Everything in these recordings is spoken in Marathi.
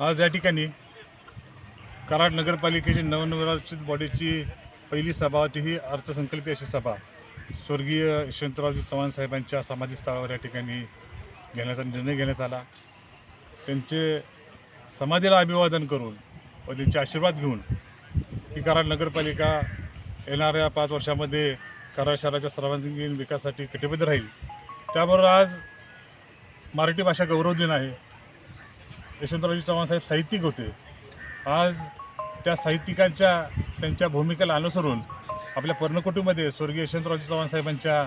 आज या ठिकाणी कराड नगरपालिकेची नवनिर्वाचित बॉडीची पहिली सभा होती. ही अर्थसंकल्पीय अशी सभा स्वर्गीय यशवंतरावजी चव्हाण साहेबांच्या समाधीस्थळावर या ठिकाणी घेण्याचा निर्णय घेण्यात आला. त्यांचे समाधीला अभिवादन करून व त्यांचे आशीर्वाद घेऊन ही कराड नगरपालिका येणाऱ्या 5 वर्षामध्ये कराड शहराच्या सर्वांगीण विकासासाठी कटिबद्ध राहील. त्याबरोबर आज मराठी भाषा गौरव दिन आहे. यशवंतरावजी चव्हाण साहेब साहित्यिक होते. आज त्या साहित्यिकांच्या त्यांच्या भूमिकेला अनुसरून आपल्या पर्णकुटीमध्ये स्वर्गीय यशवंतरावजी चव्हाण साहेबांच्या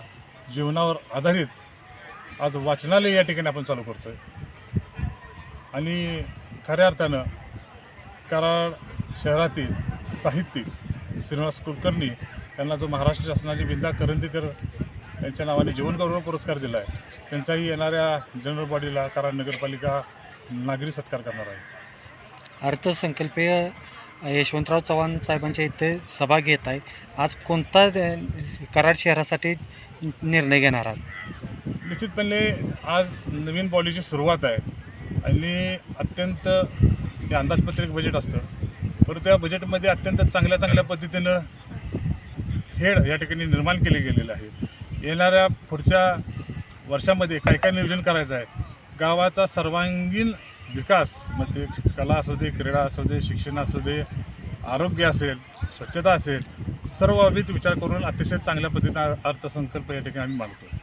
जीवनावर आधारित आज वाचनालय या ठिकाणी आपण चालू करतो आहे. आणि खऱ्या अर्थानं कराड शहरातील साहित्यिक श्रीनिवास कुलकर्णी यांना जो महाराष्ट्र शासनाने विंदा करंदीकर यांच्या नावाने जीवनगौरव पुरस्कार दिला आहे, त्यांचाही येणाऱ्या जनरल बॉडीला कराड नगरपालिका नागरी सत्कार करणार आहे. अर्थसंकल्पीय यशवंतराव चव्हाण साहेबांच्या इथे सभा घेत आहे. आज कोणता कराड शहरासाठी निर्णय घेणार आहात? निश्चितपणे आज नवीन बॉडीची सुरुवात आहे आणि अत्यंत हे अंदाजपत्रक बजेट असतं, परंतु त्या बजेटमध्ये अत्यंत चांगल्या पद्धतीनं हेड या ठिकाणी निर्माण केले गेलेले आहे. येणाऱ्या पुढच्या वर्षामध्ये काय नियोजन करायचं आहे, गावाचा सर्वांगीण विकास, मग ते कला असू दे, क्रीडा असू दे, शिक्षण असू दे, आरोग्य असेल, स्वच्छता असेल, सर्व विचार करून अतिशय चांगल्या पद्धतीने अर्थसंकल्प या ठिकाणी आम्ही मांडतो.